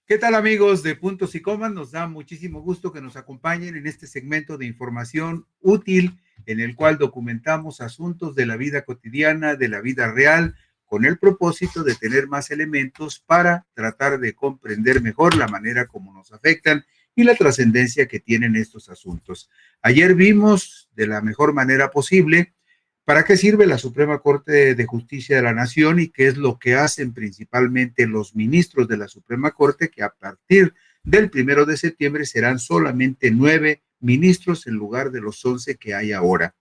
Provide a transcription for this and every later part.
¿Qué tal amigos de Puntos y Comas? Nos da muchísimo gusto que nos acompañen en este segmento de información útil en el cual documentamos asuntos de la vida cotidiana, de la vida real, con el propósito de tener más elementos para tratar de comprender mejor la manera como nos afectan y la trascendencia que tienen estos asuntos. Ayer vimos de la mejor manera posible ¿para qué sirve la Suprema Corte de Justicia de la Nación y qué es lo que hacen principalmente los ministros de la Suprema Corte, que a partir del 1 de septiembre serán solamente 9 ministros en lugar de los 11 que hay ahora?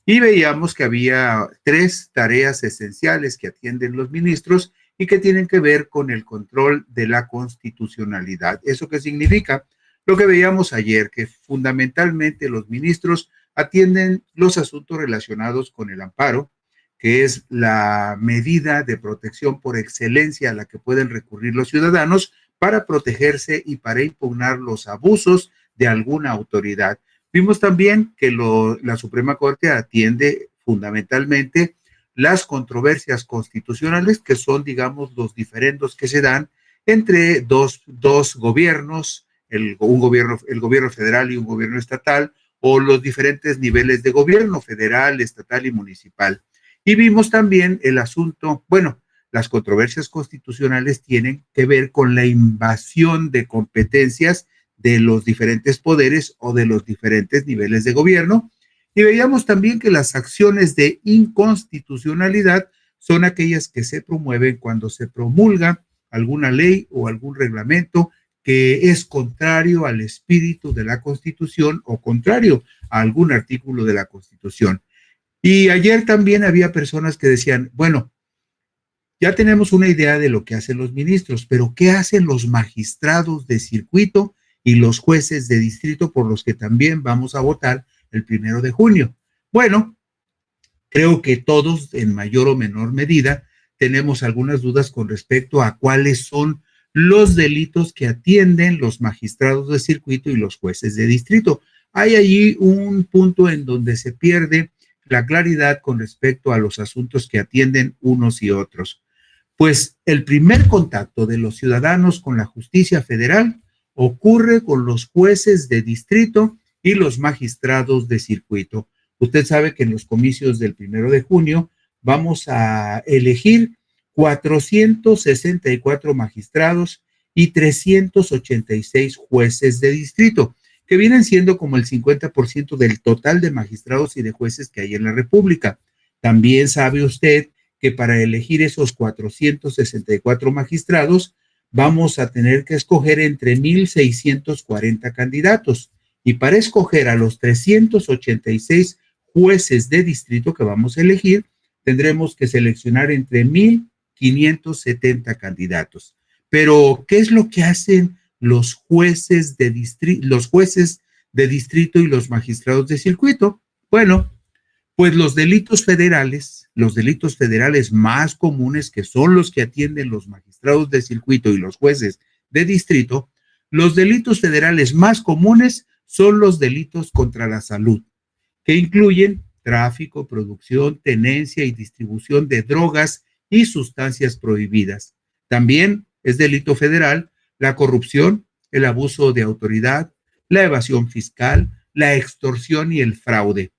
Y veíamos que había 3 tareas esenciales que atienden los ministros y que tienen que ver con el control de la constitucionalidad. ¿Eso qué significa? Lo que veíamos ayer, que fundamentalmente los ministros atienden los asuntos relacionados con el amparo, que es la medida de protección por excelencia a la que pueden recurrir los ciudadanos para protegerse y para impugnar los abusos de alguna autoridad. Vimos también que la Suprema Corte atiende fundamentalmente las controversias constitucionales, que son, digamos, los diferendos que se dan entre dos gobiernos, el gobierno federal y un gobierno estatal, o los diferentes niveles de gobierno federal, estatal y municipal. Y vimos también el asunto, bueno, las controversias constitucionales tienen que ver con la invasión de competencias de los diferentes poderes o de los diferentes niveles de gobierno. Y veíamos también que las acciones de inconstitucionalidad son aquellas que se promueven cuando se promulga alguna ley o algún reglamento que es contrario al espíritu de la Constitución o contrario a algún artículo de la Constitución. Y ayer también había personas que decían, bueno, ya tenemos una idea de lo que hacen los ministros, pero ¿qué hacen los magistrados de circuito y los jueces de distrito por los que también vamos a votar el 1 de junio? Bueno, creo que todos, en mayor o menor medida, tenemos algunas dudas con respecto a cuáles son los delitos que atienden los magistrados de circuito y los jueces de distrito. Hay allí un punto en donde se pierde la claridad con respecto a los asuntos que atienden unos y otros. Pues el primer contacto de los ciudadanos con la justicia federal ocurre con los jueces de distrito y los magistrados de circuito. Usted sabe que en los comicios del 1 de junio vamos a elegir 464 magistrados y 386 jueces de distrito, que vienen siendo como el 50% del total de magistrados y de jueces que hay en la República. También sabe usted que para elegir esos 464 magistrados vamos a tener que escoger entre 1,640 candidatos. Y para escoger a los 386 jueces de distrito que vamos a elegir, tendremos que seleccionar entre 1,570 candidatos. Pero, ¿qué es lo que hacen los jueces de distrito y los magistrados de circuito? Bueno, pues los delitos federales más comunes, que son los que atienden los magistrados de circuito y los jueces de distrito, los delitos federales más comunes son los delitos contra la salud, que incluyen tráfico, producción, tenencia y distribución de drogas y sustancias prohibidas. También es delito federal la corrupción, el abuso de autoridad, la evasión fiscal, la extorsión y el fraude.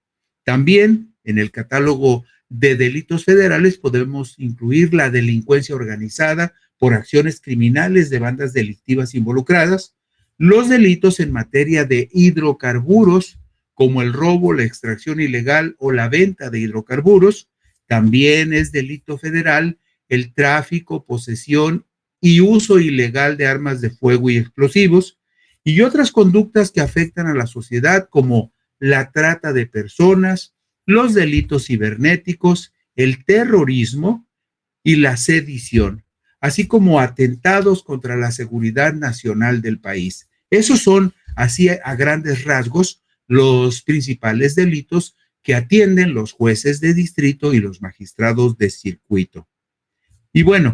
También en el catálogo de delitos federales podemos incluir la delincuencia organizada por acciones criminales de bandas delictivas involucradas, los delitos en materia de hidrocarburos, como el robo, la extracción ilegal o la venta de hidrocarburos. También es delito federal el tráfico, posesión y uso ilegal de armas de fuego y explosivos, y otras conductas que afectan a la sociedad, como la trata de personas, los delitos cibernéticos, el terrorismo y la sedición, así como atentados contra la seguridad nacional del país. Esos son, así a grandes rasgos, los principales delitos que atienden los jueces de distrito y los magistrados de circuito. Y bueno,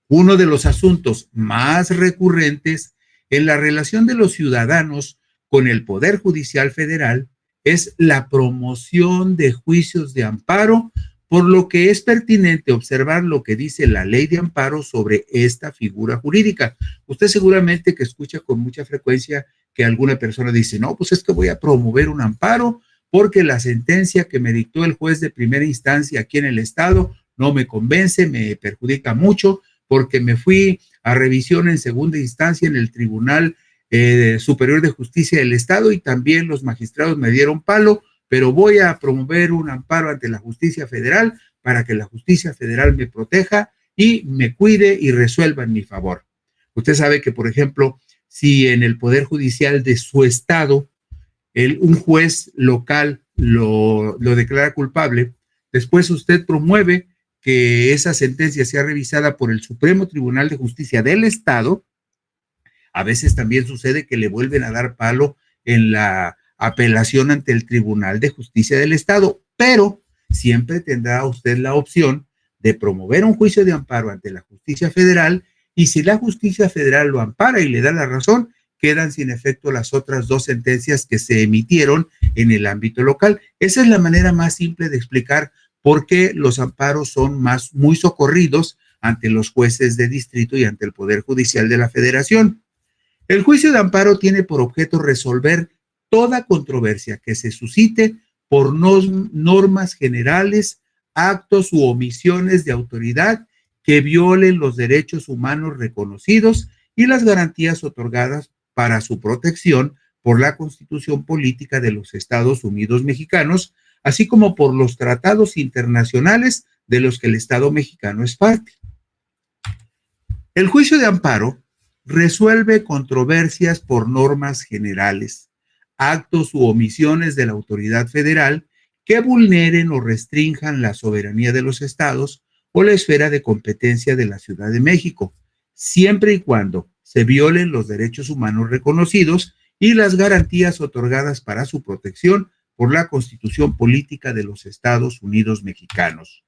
uno de los asuntos más recurrentes en la relación de los ciudadanos con el Poder Judicial Federal es la promoción de juicios de amparo por lo que es pertinente observar lo que dice la ley de amparo sobre esta figura jurídica. Usted seguramente que escucha con mucha frecuencia que alguna persona dice, no, pues es que voy a promover un amparo porque la sentencia que me dictó el juez de primera instancia aquí en el estado no me convence, me perjudica mucho, porque me fui a revisión en segunda instancia en el Tribunal Superior de Justicia del Estado y también los magistrados me dieron palo, pero voy a promover un amparo ante la justicia federal para que la justicia federal me proteja y me cuide y resuelva en mi favor. Usted sabe que, por ejemplo, si en el Poder Judicial de su estado un juez local lo declara culpable, después usted promueve que esa sentencia sea revisada por el Supremo Tribunal de Justicia del Estado. A veces también sucede que le vuelven a dar palo en la apelación ante el Tribunal de Justicia del Estado, pero siempre tendrá usted la opción de promover un juicio de amparo ante la justicia federal, y si la justicia federal lo ampara y le da la razón, quedan sin efecto las otras dos sentencias que se emitieron en el ámbito local. Esa es la manera más simple de explicar por qué los amparos son muy socorridos ante los jueces de distrito y ante el Poder Judicial de la Federación. El juicio de amparo tiene por objeto resolver toda controversia que se suscite por normas generales, actos u omisiones de autoridad que violen los derechos humanos reconocidos y las garantías otorgadas para su protección por la Constitución Política de los Estados Unidos Mexicanos, así como por los tratados internacionales de los que el Estado mexicano es parte. El juicio de amparo resuelve controversias por normas generales, actos u omisiones de la autoridad federal que vulneren o restrinjan la soberanía de los estados o la esfera de competencia de la Ciudad de México, siempre y cuando se violen los derechos humanos reconocidos y las garantías otorgadas para su protección por la Constitución Política de los Estados Unidos Mexicanos.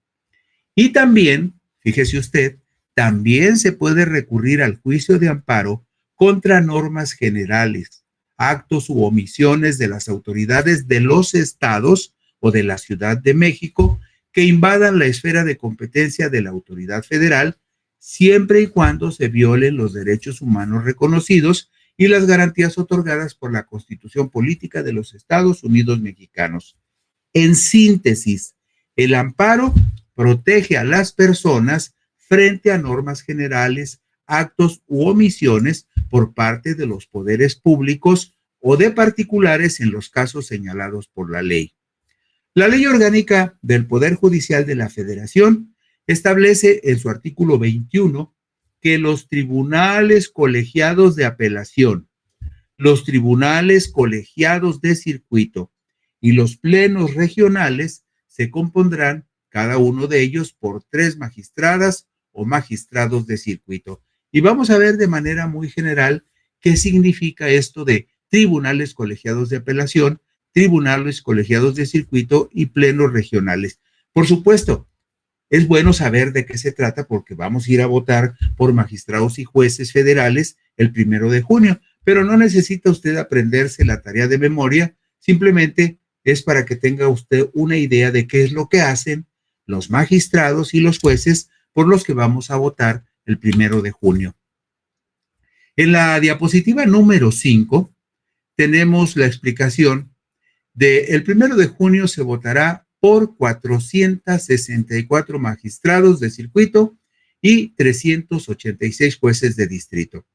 Y también, fíjese usted, también se puede recurrir al juicio de amparo contra normas generales, actos u omisiones de las autoridades de los estados o de la Ciudad de México que invadan la esfera de competencia de la autoridad federal, siempre y cuando se violen los derechos humanos reconocidos y las garantías otorgadas por la Constitución Política de los Estados Unidos Mexicanos. En síntesis, el amparo protege a las personas frente a normas generales, actos u omisiones por parte de los poderes públicos o de particulares en los casos señalados por la ley. La Ley Orgánica del Poder Judicial de la Federación establece en su artículo 21 que los tribunales colegiados de apelación, los tribunales colegiados de circuito y los plenos regionales se compondrán cada uno de ellos por 3 magistradas o magistrados de circuito. Y vamos a ver de manera muy general qué significa esto de tribunales colegiados de apelación, tribunales colegiados de circuito y plenos regionales. Por supuesto, es bueno saber de qué se trata porque vamos a ir a votar por magistrados y jueces federales el 1 de junio, pero no necesita usted aprenderse la tarea de memoria, simplemente es para que tenga usted una idea de qué es lo que hacen los magistrados y los jueces por los que vamos a votar el 1 de junio. En la diapositiva número 5 tenemos la explicación de el 1 de junio se votará por 464 magistrados de circuito y 386 jueces de distrito.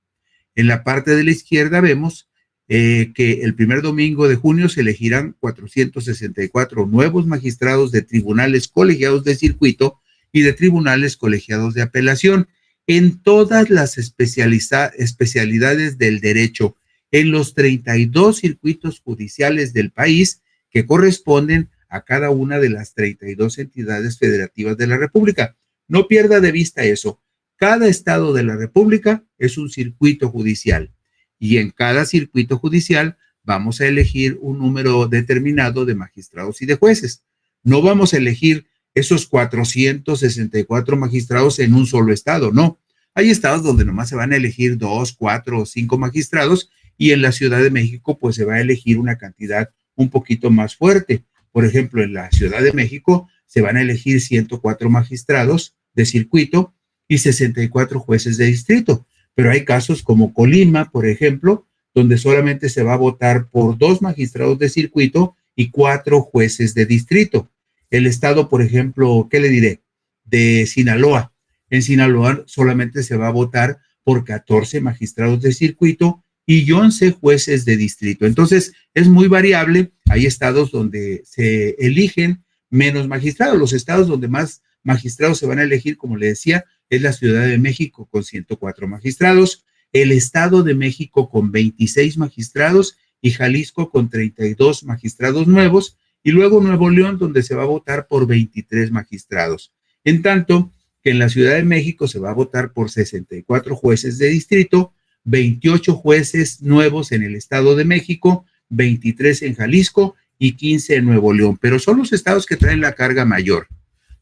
En la parte de la izquierda vemos que el primer domingo de junio se elegirán 464 nuevos magistrados de tribunales colegiados de circuito y de tribunales colegiados de apelación en todas las especialidades del derecho en los 32 circuitos judiciales del país que corresponden a cada una de las 32 entidades federativas de la República. No pierda de vista eso. Cada estado de la República es un circuito judicial y en cada circuito judicial vamos a elegir un número determinado de magistrados y de jueces. No vamos a elegir esos 464 magistrados en un solo estado, no. Hay estados donde nomás se van a elegir 2, 4 o 5 magistrados y en la Ciudad de México pues se va a elegir una cantidad un poquito más fuerte. Por ejemplo, en la Ciudad de México se van a elegir 104 magistrados de circuito y 64 jueces de distrito. Pero hay casos como Colima, por ejemplo, donde solamente se va a votar por 2 magistrados de circuito y 4 jueces de distrito. El estado, por ejemplo, ¿qué le diré? De Sinaloa. En Sinaloa solamente se va a votar por 14 magistrados de circuito y 11 jueces de distrito. Entonces, es muy variable. Hay estados donde se eligen menos magistrados. Los estados donde más magistrados se van a elegir, como le decía, es la Ciudad de México con 104 magistrados, el Estado de México con 26 magistrados y Jalisco con 32 magistrados nuevos, y luego Nuevo León, donde se va a votar por 23 magistrados. En tanto que en la Ciudad de México se va a votar por 64 jueces de distrito, 28 jueces nuevos en el Estado de México, 23 en Jalisco y 15 en Nuevo León, pero son los estados que traen la carga mayor.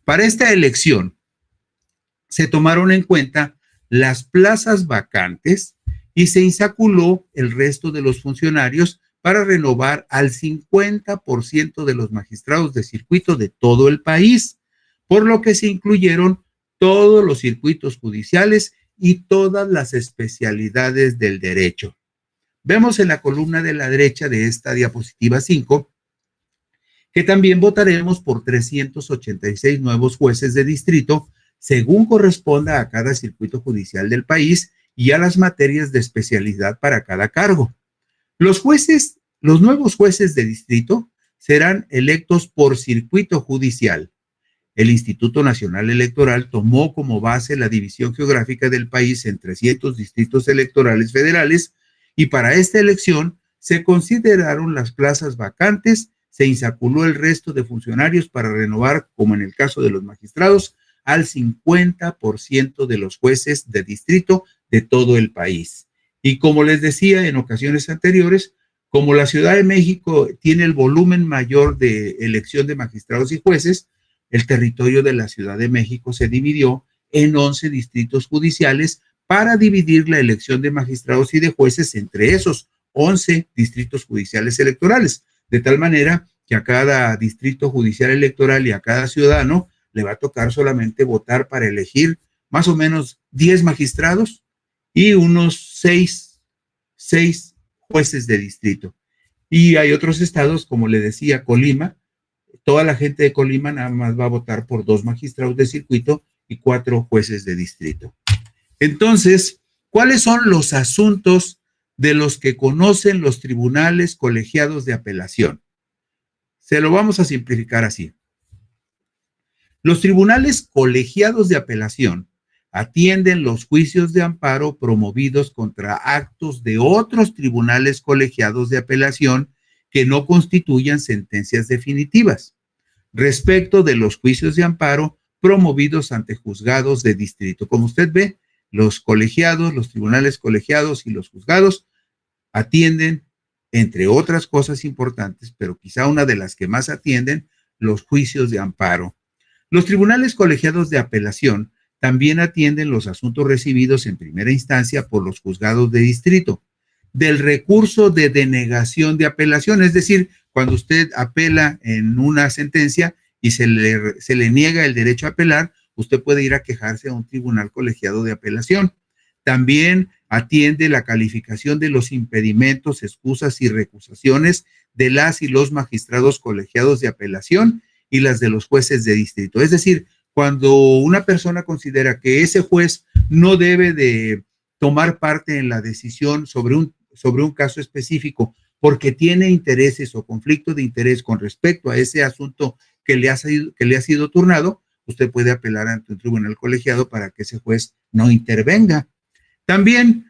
Para esta elección se tomaron en cuenta las plazas vacantes y se insaculó el resto de los funcionarios para renovar al 50% de los magistrados de circuito de todo el país, por lo que se incluyeron todos los circuitos judiciales y todas las especialidades del derecho. Vemos en la columna de la derecha de esta diapositiva 5 que también votaremos por 386 nuevos jueces de distrito, según corresponda a cada circuito judicial del país y a las materias de especialidad para cada cargo. Los nuevos jueces de distrito serán electos por circuito judicial. El Instituto Nacional Electoral tomó como base la división geográfica del país en 300 distritos electorales federales y para esta elección se consideraron las plazas vacantes, se insaculó el resto de funcionarios para renovar, como en el caso de los magistrados, al 50% de los jueces de distrito de todo el país. Y como les decía en ocasiones anteriores, como la Ciudad de México tiene el volumen mayor de elección de magistrados y jueces, el territorio de la Ciudad de México se dividió en 11 distritos judiciales para dividir la elección de magistrados y de jueces entre esos 11 distritos judiciales electorales, de tal manera que a cada distrito judicial electoral y a cada ciudadano le va a tocar solamente votar para elegir más o menos 10 magistrados y unos 6 jueces de distrito. Y hay otros estados, como le decía, Colima, toda la gente de Colima nada más va a votar por 2 magistrados de circuito y 4 jueces de distrito. Entonces, ¿cuáles son los asuntos de los que conocen los tribunales colegiados de apelación? Se lo vamos a simplificar así. Los tribunales colegiados de apelación atienden los juicios de amparo promovidos contra actos de otros tribunales colegiados de apelación que no constituyan sentencias definitivas, respecto de los juicios de amparo promovidos ante juzgados de distrito. Como usted ve, los colegiados, los tribunales colegiados y los juzgados atienden, entre otras cosas importantes, pero quizá una de las que más atienden, los juicios de amparo. Los tribunales colegiados de apelación también atienden los asuntos recibidos en primera instancia por los juzgados de distrito, del recurso de denegación de apelación, es decir, cuando usted apela en una sentencia y se le niega el derecho a apelar, usted puede ir a quejarse a un tribunal colegiado de apelación. También atiende la calificación de los impedimentos, excusas y recusaciones de las y los magistrados colegiados de apelación y las de los jueces de distrito. Es decir, cuando una persona considera que ese juez no debe de tomar parte en la decisión sobre un caso específico porque tiene intereses o conflicto de interés con respecto a ese asunto que le ha sido turnado, usted puede apelar ante un tribunal colegiado para que ese juez no intervenga. También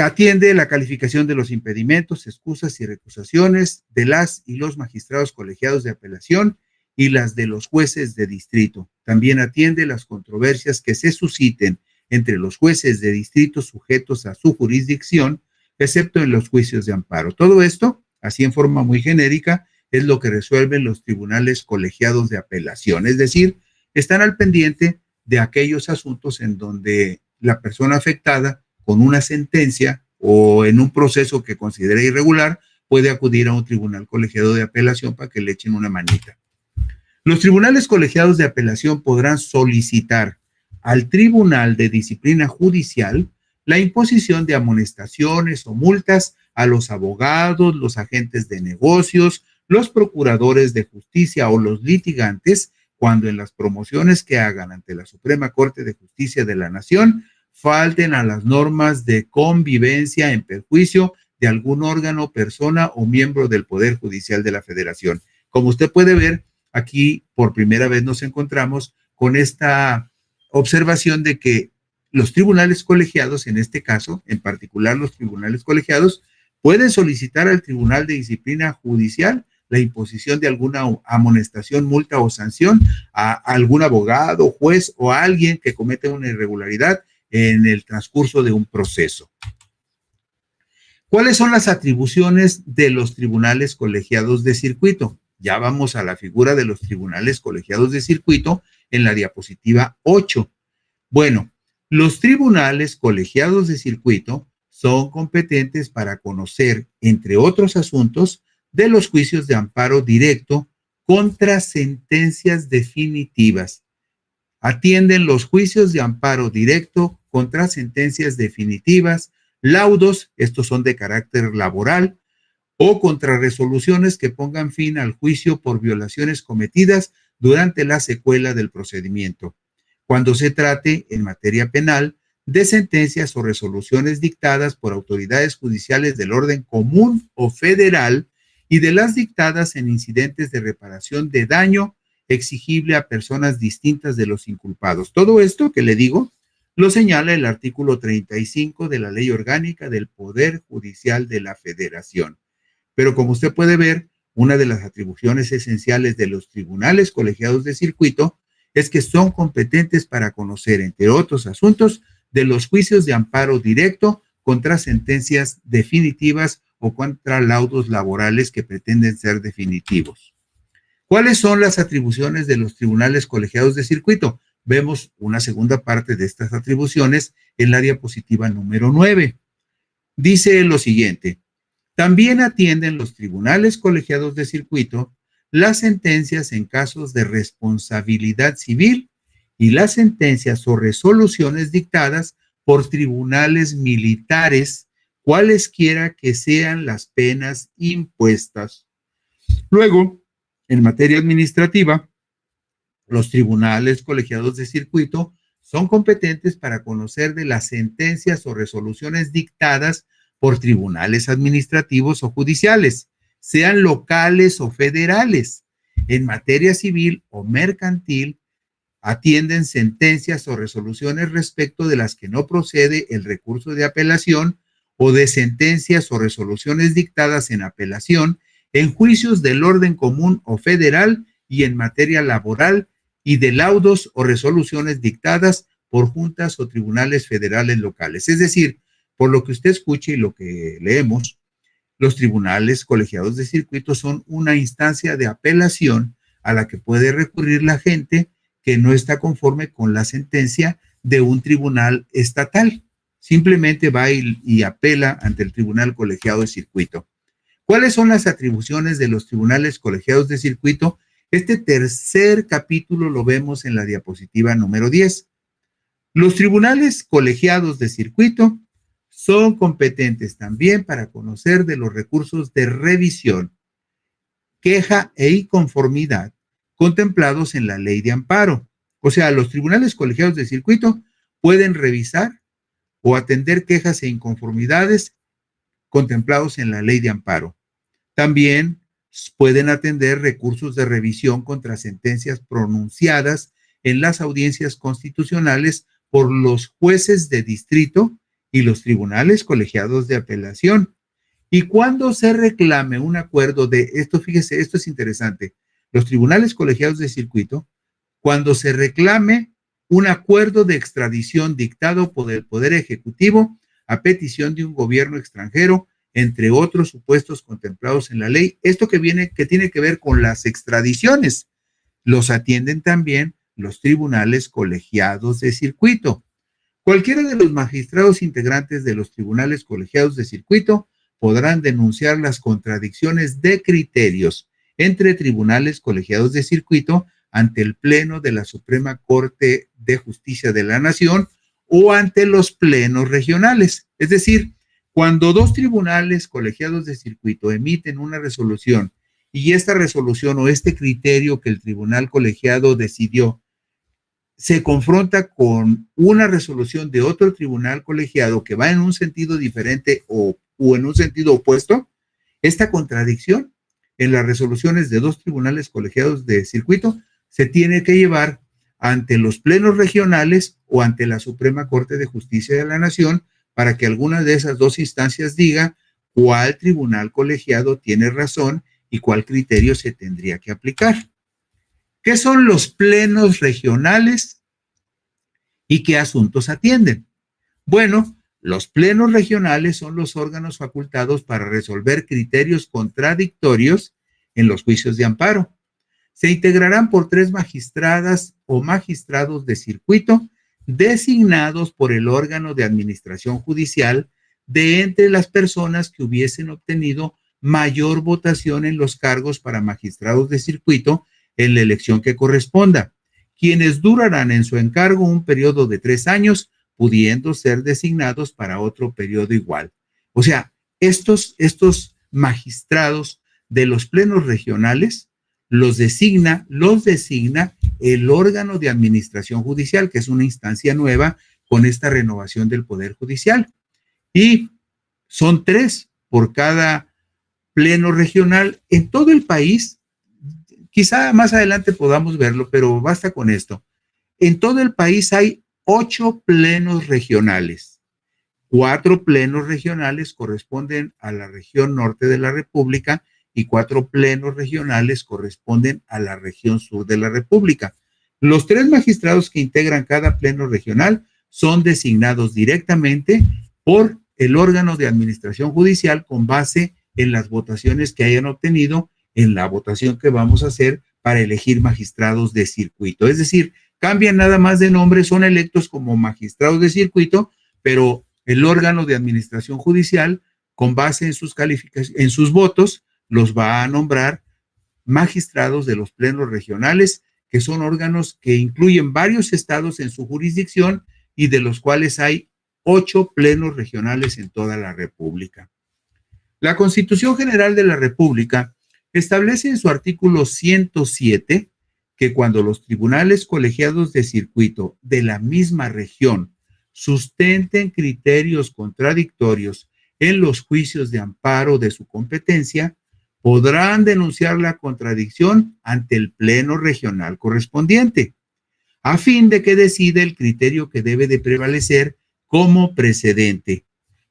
atiende la calificación de los impedimentos, excusas y recusaciones de las y los magistrados colegiados de apelación y las de los jueces de distrito. También atiende las controversias que se susciten entre los jueces de distrito sujetos a su jurisdicción, excepto en los juicios de amparo. Todo esto, así en forma muy genérica, es lo que resuelven los tribunales colegiados de apelación. Es decir, están al pendiente de aquellos asuntos en donde la persona afectada con una sentencia o en un proceso que considera irregular puede acudir a un tribunal colegiado de apelación para que le echen una manita. Los tribunales colegiados de apelación podrán solicitar al Tribunal de Disciplina Judicial la imposición de amonestaciones o multas a los abogados, los agentes de negocios, los procuradores de justicia o los litigantes cuando en las promociones que hagan ante la Suprema Corte de Justicia de la Nación falten a las normas de convivencia en perjuicio de algún órgano, persona o miembro del Poder Judicial de la Federación. Como usted puede ver, aquí por primera vez nos encontramos con esta observación de que los tribunales colegiados, en este caso, en particular los tribunales colegiados, pueden solicitar al Tribunal de Disciplina Judicial la imposición de alguna amonestación, multa o sanción a algún abogado, juez o a alguien que comete una irregularidad en el transcurso de un proceso. ¿Cuáles son las atribuciones de los tribunales colegiados de circuito? Ya vamos a la figura de los tribunales colegiados de circuito en la diapositiva 8. Bueno, los tribunales colegiados de circuito son competentes para conocer, entre otros asuntos, de los juicios de amparo directo contra sentencias definitivas. Atienden los juicios de amparo directo contra sentencias definitivas, laudos, estos son de carácter laboral, o contra resoluciones que pongan fin al juicio por violaciones cometidas durante la secuela del procedimiento. Cuando se trate, en materia penal, de sentencias o resoluciones dictadas por autoridades judiciales del orden común o federal y de las dictadas en incidentes de reparación de daño exigible a personas distintas de los inculpados. Todo esto que le digo lo señala el artículo 35 de la Ley Orgánica del Poder Judicial de la Federación. Pero como usted puede ver, una de las atribuciones esenciales de los tribunales colegiados de circuito es que son competentes para conocer, entre otros asuntos, de los juicios de amparo directo contra sentencias definitivas o contra laudos laborales que pretenden ser definitivos. ¿Cuáles son las atribuciones de los tribunales colegiados de circuito? Vemos una segunda parte de estas atribuciones en la diapositiva número 9. Dice lo siguiente: también atienden los tribunales colegiados de circuito las sentencias en casos de responsabilidad civil y las sentencias o resoluciones dictadas por tribunales militares, cualesquiera que sean las penas impuestas. Luego, en materia administrativa, los tribunales colegiados de circuito son competentes para conocer de las sentencias o resoluciones dictadas por tribunales administrativos o judiciales, sean locales o federales. En materia civil o mercantil, atienden sentencias o resoluciones respecto de las que no procede el recurso de apelación o de sentencias o resoluciones dictadas en apelación en juicios del orden común o federal y en materia laboral y de laudos o resoluciones dictadas por juntas o tribunales federales locales. Es decir, por lo que usted escuche y lo que leemos, los tribunales colegiados de circuito son una instancia de apelación a la que puede recurrir la gente que no está conforme con la sentencia de un tribunal estatal. Simplemente va y apela ante el tribunal colegiado de circuito. ¿Cuáles son las atribuciones de los tribunales colegiados de circuito? Este tercer capítulo lo vemos en la diapositiva número 10. Los tribunales colegiados de circuito son competentes también para conocer de los recursos de revisión, queja e inconformidad contemplados en la ley de amparo. O sea, los tribunales colegiados de circuito pueden revisar o atender quejas e inconformidades contemplados en la ley de amparo. También pueden atender recursos de revisión contra sentencias pronunciadas en las audiencias constitucionales por los jueces de distrito y los tribunales colegiados de apelación. Y cuando se reclame un acuerdo de esto, fíjese, esto es interesante, los tribunales colegiados de circuito, cuando se reclame un acuerdo de extradición dictado por el Poder Ejecutivo a petición de un gobierno extranjero, entre otros supuestos contemplados en la ley, esto que tiene que ver con las extradiciones, los atienden también los tribunales colegiados de circuito. Cualquiera de los magistrados integrantes de los tribunales colegiados de circuito podrán denunciar las contradicciones de criterios entre tribunales colegiados de circuito ante el Pleno de la Suprema Corte de Justicia de la Nación o ante los plenos regionales. Es decir, cuando dos tribunales colegiados de circuito emiten una resolución y esta resolución o este criterio que el tribunal colegiado decidió se confronta con una resolución de otro tribunal colegiado que va en un sentido diferente o en un sentido opuesto, esta contradicción en las resoluciones de dos tribunales colegiados de circuito se tiene que llevar ante los plenos regionales o ante la Suprema Corte de Justicia de la Nación para que alguna de esas dos instancias diga cuál tribunal colegiado tiene razón y cuál criterio se tendría que aplicar. ¿Qué son los plenos regionales y qué asuntos atienden? Bueno, los plenos regionales son los órganos facultados para resolver criterios contradictorios en los juicios de amparo. Se integrarán por 3 magistradas o magistrados de circuito designados por el órgano de administración judicial de entre las personas que hubiesen obtenido mayor votación en los cargos para magistrados de circuito en la elección que corresponda, quienes durarán en su encargo un periodo de 3 años, pudiendo ser designados para otro periodo igual. O sea, estos magistrados de los plenos regionales los designa el órgano de administración judicial, que es una instancia nueva con esta renovación del Poder Judicial. Y son 3 por cada pleno regional en todo el país. Quizá más adelante podamos verlo, pero basta con esto. En todo el país hay 8 plenos regionales. 4 plenos regionales corresponden a la región norte de la República y 4 plenos regionales corresponden a la región sur de la República. Los 3 magistrados que integran cada pleno regional son designados directamente por el órgano de administración judicial con base en las votaciones que hayan obtenido en la votación que vamos a hacer para elegir magistrados de circuito. Es decir, cambian nada más de nombre, son electos como magistrados de circuito, pero el órgano de administración judicial, con base en sus calificaciones, en sus votos, los va a nombrar magistrados de los plenos regionales, que son órganos que incluyen varios estados en su jurisdicción y de los cuales hay 8 plenos regionales en toda la República. La Constitución General de la República establece en su artículo 107 que cuando los tribunales colegiados de circuito de la misma región sustenten criterios contradictorios en los juicios de amparo de su competencia, podrán denunciar la contradicción ante el pleno regional correspondiente, a fin de que decida el criterio que debe de prevalecer como precedente.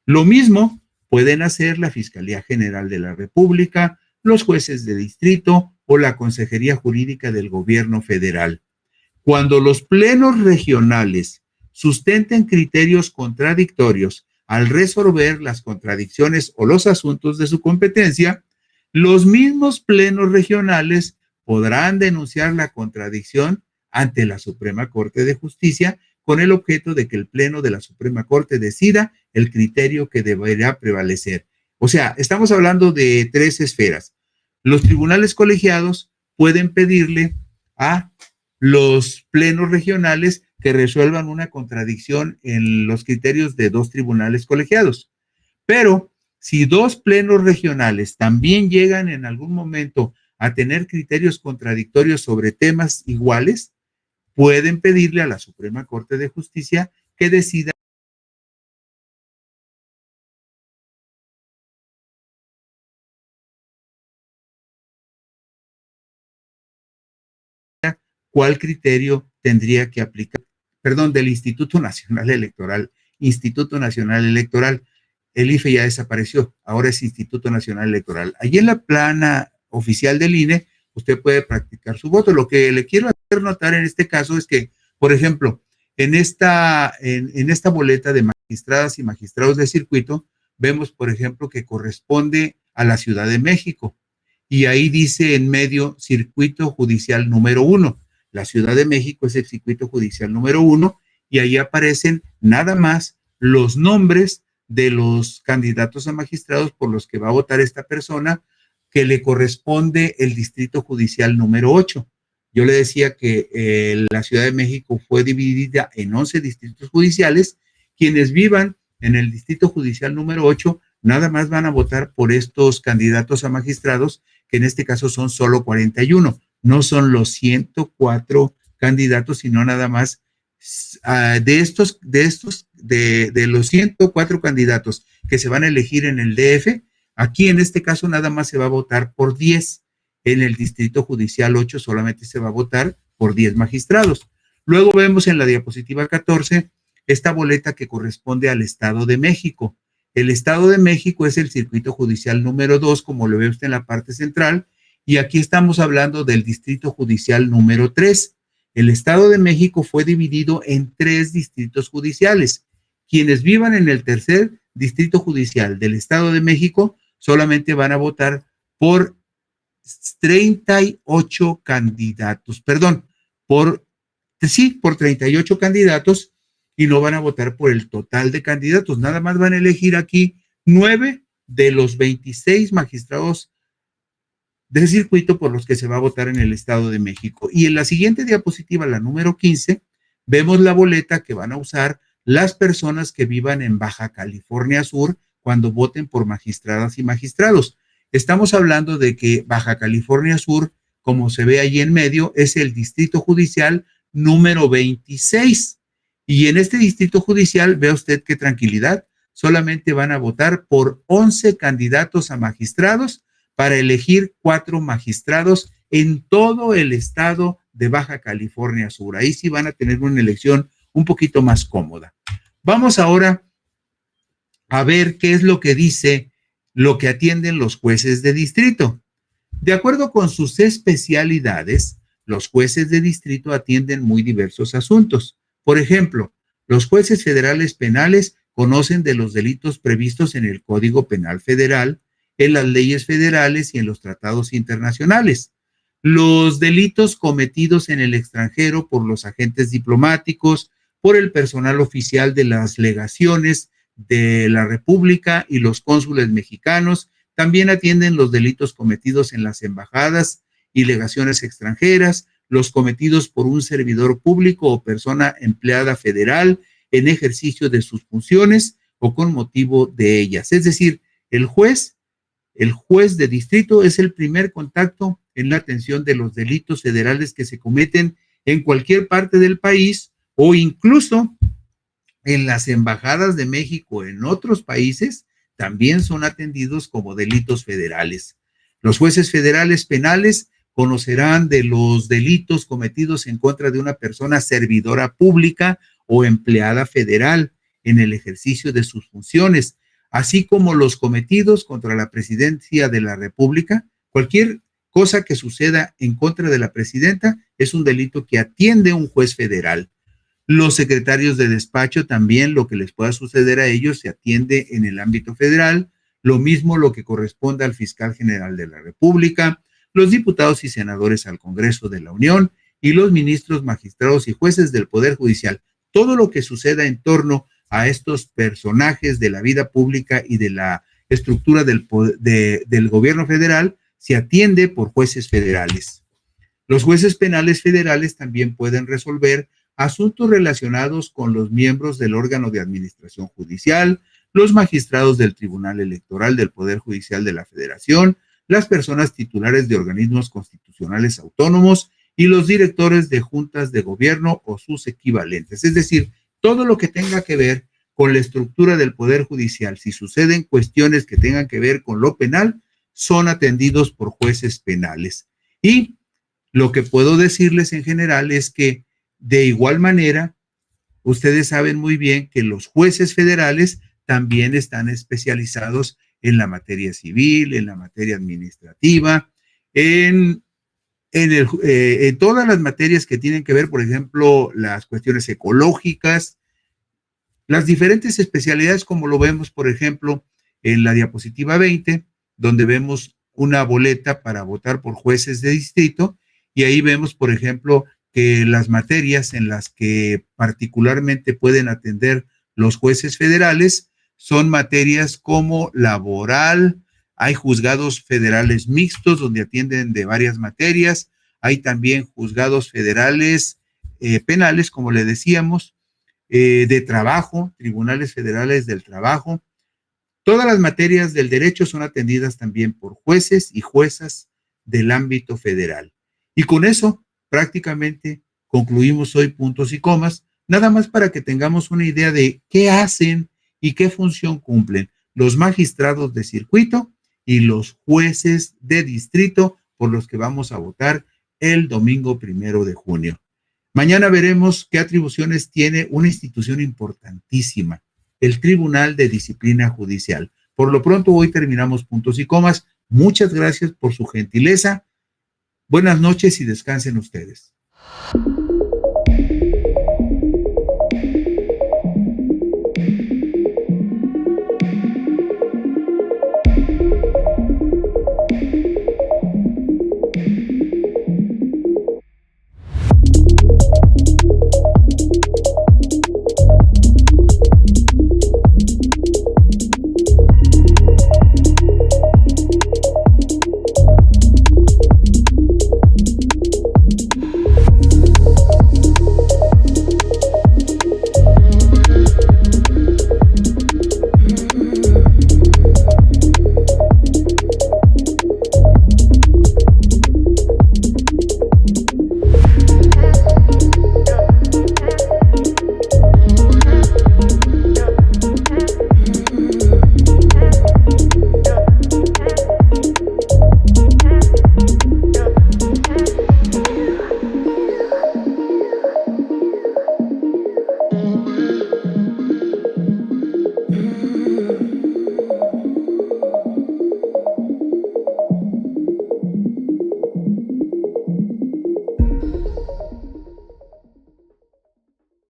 Lo mismo pueden hacer la Fiscalía General de la República, los jueces de distrito o la Consejería Jurídica del Gobierno Federal. Cuando los plenos regionales sustenten criterios contradictorios al resolver las contradicciones o los asuntos de su competencia, los mismos plenos regionales podrán denunciar la contradicción ante la Suprema Corte de Justicia con el objeto de que el Pleno de la Suprema Corte decida el criterio que deberá prevalecer. O sea, estamos hablando de 3 esferas. Los tribunales colegiados pueden pedirle a los plenos regionales que resuelvan una contradicción en los criterios de 2 tribunales colegiados. Pero si 2 plenos regionales también llegan en algún momento a tener criterios contradictorios sobre temas iguales, pueden pedirle a la Suprema Corte de Justicia que decida cuál criterio tendría que aplicar, perdón, del Instituto Nacional Electoral. Instituto Nacional Electoral, el IFE ya desapareció, ahora es Instituto Nacional Electoral. Allí en la plana oficial del INE, usted puede practicar su voto. Lo que le quiero hacer notar en este caso es que, por ejemplo, en esta boleta de magistradas y magistrados de circuito, vemos, por ejemplo, que corresponde a la Ciudad de México. Y ahí dice en medio Circuito Judicial número 1. La Ciudad de México es el Circuito Judicial número 1 y ahí aparecen nada más los nombres de los candidatos a magistrados por los que va a votar esta persona, que le corresponde el Distrito Judicial número 8. Yo le decía que la Ciudad de México fue dividida en 11 distritos judiciales. Quienes vivan en el distrito judicial número 8 nada más van a votar por estos candidatos a magistrados, que en este caso son solo 41. No son los 104 candidatos, sino nada más de los 104 candidatos que se van a elegir en el DF. Aquí en este caso nada más se va a votar por 10. En el distrito judicial 8 solamente se va a votar por 10 magistrados. Luego vemos en la diapositiva 14 esta boleta que corresponde al Estado de México. El Estado de México es el circuito judicial número 2, como lo ve usted en la parte central, y aquí estamos hablando del distrito judicial número 3. El Estado de México fue dividido en 3 distritos judiciales. Quienes vivan en el tercer distrito judicial del Estado de México solamente van a votar por 38 candidatos, perdón, por 38 candidatos, y no van a votar por el total de candidatos. Nada más van a elegir aquí 9 de los 26 magistrados del circuito por los que se va a votar en el Estado de México. Y en la siguiente diapositiva, la número 15, vemos la boleta que van a usar las personas que vivan en Baja California Sur cuando voten por magistradas y magistrados. Estamos hablando de que Baja California Sur, como se ve ahí en medio, es el distrito judicial número 26. Y en este distrito judicial, vea usted qué tranquilidad, solamente van a votar por 11 candidatos a magistrados para elegir 4 magistrados en todo el estado de Baja California Sur. Ahí sí van a tener una elección un poquito más cómoda. Vamos ahora a ver qué es lo que dice lo que atienden los jueces de distrito. De acuerdo con sus especialidades, los jueces de distrito atienden muy diversos asuntos. Por ejemplo, los jueces federales penales conocen de los delitos previstos en el Código Penal Federal, en las leyes federales y en los tratados internacionales. Los delitos cometidos en el extranjero por los agentes diplomáticos, por el personal oficial de las legaciones de la República y los cónsules mexicanos, también atienden los delitos cometidos en las embajadas y legaciones extranjeras, los cometidos por un servidor público o persona empleada federal en ejercicio de sus funciones o con motivo de ellas. Es decir, el juez de distrito es el primer contacto en la atención de los delitos federales que se cometen en cualquier parte del país o incluso en las embajadas de México en otros países, también son atendidos como delitos federales. Los jueces federales penales conocerán de los delitos cometidos en contra de una persona servidora pública o empleada federal en el ejercicio de sus funciones, así como los cometidos contra la presidencia de la República. Cualquier cosa que suceda en contra de la presidenta es un delito que atiende un juez federal. Los secretarios de despacho también, lo que les pueda suceder a ellos se atiende en el ámbito federal, lo mismo lo que corresponde al fiscal general de la República, los diputados y senadores al Congreso de la Unión y los ministros, magistrados y jueces del Poder Judicial. Todo lo que suceda en torno a estos personajes de la vida pública y de la estructura del gobierno federal se atiende por jueces federales. Los jueces penales federales también pueden resolver asuntos relacionados con los miembros del órgano de administración judicial, los magistrados del Tribunal Electoral del Poder Judicial de la Federación, las personas titulares de organismos constitucionales autónomos y los directores de juntas de gobierno o sus equivalentes. Es decir, todo lo que tenga que ver con la estructura del Poder Judicial, si suceden cuestiones que tengan que ver con lo penal, son atendidos por jueces penales. Y lo que puedo decirles en general es que de igual manera, ustedes saben muy bien que los jueces federales también están especializados en la materia civil, en la materia administrativa, en todas las materias que tienen que ver, por ejemplo, las cuestiones ecológicas, las diferentes especialidades, como lo vemos, por ejemplo, en la diapositiva 20, donde vemos una boleta para votar por jueces de distrito, y ahí vemos, por ejemplo, que las materias en las que particularmente pueden atender los jueces federales son materias como laboral, hay juzgados federales mixtos donde atienden de varias materias, hay también juzgados federales penales, como le decíamos, de trabajo, tribunales federales del trabajo. Todas las materias del derecho son atendidas también por jueces y juezas del ámbito federal. Y con eso prácticamente concluimos hoy puntos y comas, nada más para que tengamos una idea de qué hacen y qué función cumplen los magistrados de circuito y los jueces de distrito por los que vamos a votar el domingo 1 de junio. Mañana veremos qué atribuciones tiene una institución importantísima, el Tribunal de Disciplina Judicial. Por lo pronto, hoy terminamos puntos y comas. Muchas gracias por su gentileza. Buenas noches y descansen ustedes.